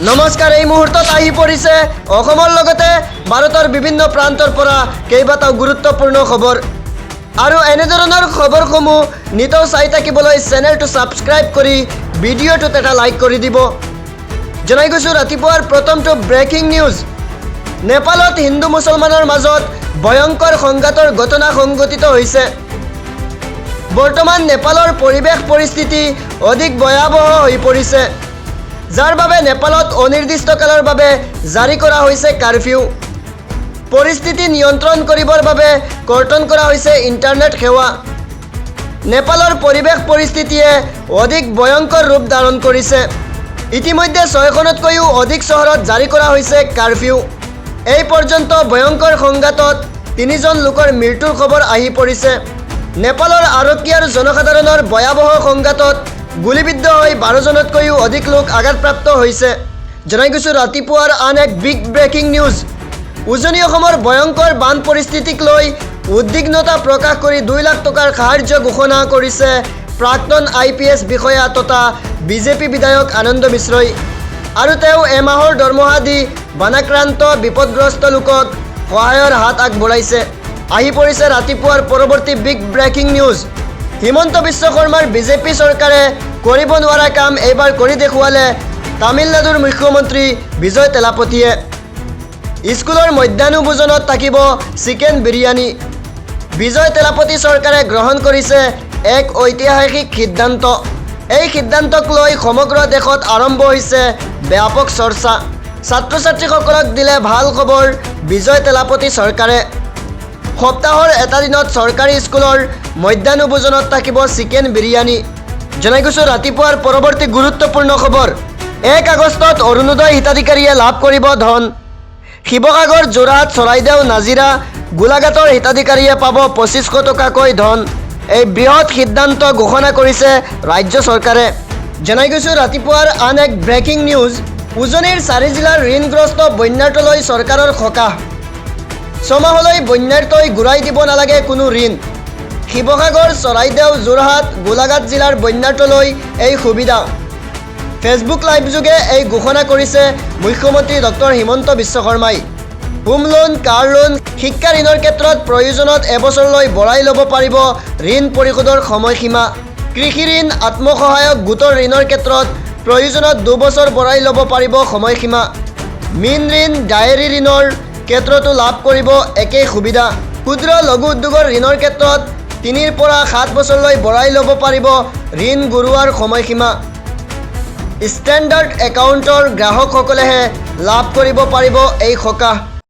নমস্কাৰ, এই মুহূৰ্তত আহি পৰিছে অসমৰ লগতে ভাৰতৰ বিভিন্ন প্ৰান্তৰ পৰা কেইবাটাও গুৰুত্বপূৰ্ণ খবৰ। আৰু এনেধৰণৰ খবৰসমূহ নিতৌ চাই থাকিবলৈ চেনেলটো ছাবস্ক্ৰাইব কৰি ভিডিঅ'টোত এটা লাইক কৰি দিব। জনাই গৈছোঁ ৰাতিপুৱাৰ প্ৰথমটো ব্ৰেকিং নিউজ। নেপালত হিন্দু মুছলমানৰ মাজত ভয়ংকৰ সংঘাতৰ ঘটনা সংঘটিত হৈছে। বৰ্তমান নেপালৰ পৰিৱেশ পৰিস্থিতি অধিক ভয়াৱহ হৈ পৰিছে, যাৰ বাবে নেপালত অনিৰ্দিষ্টকালৰ বাবে জাৰি কৰা হৈছে কাৰফিউ। পৰিস্থিতি নিয়ন্ত্ৰণ কৰিবৰ বাবে কৰ্তন কৰা হৈছে ইণ্টাৰনেট সেৱা। নেপালৰ পৰিৱেশ পৰিস্থিতিয়ে অধিক ভয়ংকৰ ৰূপ ধাৰণ কৰিছে। ইতিমধ্যে 6খনতকৈও অধিক চহৰত জাৰি কৰা হৈছে কাৰফিউ। এই পৰ্যন্ত ভয়ংকৰ সংঘাতত 3জন লোকৰ মৃত্যুৰ খবৰ আহি পৰিছে। নেপালৰ আৰক্ষী আৰু জনসাধাৰণৰ ভয়াৱহ সংঘাতত গুলীবিদ্ধ হৈ 12জনতকৈও অধিক লোক আঘাতপ্ৰাপ্ত হৈছে। জনাই গৈছোঁ ৰাতিপুৱাৰ আন এক বিগ ব্ৰেকিং নিউজ। উজনি অসমৰ ভয়ংকৰ বান পৰিস্থিতিক লৈ উদ্বিগ্নতা প্ৰকাশ কৰি 2 লাখ টকাৰ সাহায্য ঘোষণা কৰিছে প্ৰাক্তন IPS বিষয়া তথা বিজেপি বিধায়ক আনন্দ মিশ্ৰই। আৰু তেওঁ এমাহৰ দৰমহা দি বানাক্ৰান্ত বিপদগ্ৰস্ত লোকক সহায়ৰ হাত আগবঢ়াইছে। আহি পৰিছে ৰাতিপুৱাৰ পৰৱৰ্তী big breaking news. Himanta Biswa শৰ্মাৰ বিজেপি চৰকাৰে কৰিব নোৱাৰা কাম এইবাৰ কৰি দেখুৱালে তামিলনাডুৰ মুখ্যমন্ত্ৰী বিজয় তেলাপতিয়ে। স্কুলৰ মধ্যাহ্নভোজনত থাকিব চিকেন বিৰিয়ানী। বিজয় তেলাপতি চৰকাৰে গ্ৰহণ কৰিছে এক ঐতিহাসিক সিদ্ধান্ত। এই সিদ্ধান্তক লৈ সমগ্ৰ দেশত আৰম্ভ হৈছে ব্যাপক চৰ্চা। ছাত্ৰ ছাত্ৰীসকলক দিলে ভাল খবৰ বিজয় তেলাপতি চৰকাৰে। সপ্তাহৰ এটা দিনত চৰকাৰী স্কুলৰ মধ্যাহ্নভোজনত থাকিব চিকেন বিৰিয়ানী। জনাই গৈছোঁ ৰাতিপুৱাৰ পৰৱৰ্তী গুৰুত্বপূৰ্ণ খবৰ। 1 আগষ্টত অৰুণোদয় হিতাধিকাৰীয়ে লাভ কৰিব ধন। শিৱসাগৰ, যোৰহাট, চৰাইদেউ, নাজিৰা, গোলাঘাটৰ হিতাধিকাৰীয়ে পাব 2500 টকাকৈ ধন। এই বৃহৎ সিদ্ধান্ত ঘোষণা কৰিছে ৰাজ্য চৰকাৰে। জনাই গৈছোঁ ৰাতিপুৱাৰ আন এক ব্ৰেকিং নিউজ। উজনিৰ 4 জিলাৰ ঋণগ্ৰস্ত বন্যাৰ্থলৈ চৰকাৰৰ সকাহ। 6 মাহলৈ বন্যাৰ্থই ঘূৰাই দিব নালাগে কোনো ঋণ। শিৱসাগৰ, চৰাইদেউ, যোৰহাট, গোলাঘাট জিলাৰ বন্যাৰ্থলৈ এই সুবিধা। ফেচবুক লাইভ যোগে এই ঘোষণা কৰিছে মুখ্যমন্ত্ৰী ডক্টৰ হিমন্ত বিশ্ব শৰ্মাই। হোম লোন, কাৰ লোন, শিক্ষা ঋণৰ ক্ষেত্ৰত প্ৰয়োজনত এবছৰলৈ বঢ়াই ল'ব পাৰিব ঋণ পৰিশোধৰ সময়সীমা। কৃষি ঋণ, আত্মসহায়ক গোটৰ ঋণৰ ক্ষেত্ৰত প্ৰয়োজনত 2 বছৰ বঢ়াই ল'ব পাৰিব সময়সীমা। মীন ঋণ, ডায়েৰী ঋণৰ ক্ষেত্ৰতো লাভ কৰিব একেই সুবিধা। ক্ষুদ্ৰ লঘু উদ্যোগৰ ঋণৰ ক্ষেত্ৰত 3 পৰা 7 বছৰলৈ বঢ়াই ল'ব পাৰিব ঋণ ঘূৰোৱাৰ সময়সীমা। ষ্টেণ্ডাৰ্ড একাউণ্টৰ গ্ৰাহকসকলেহে লাভ কৰিব পাৰিব এই সকাহ।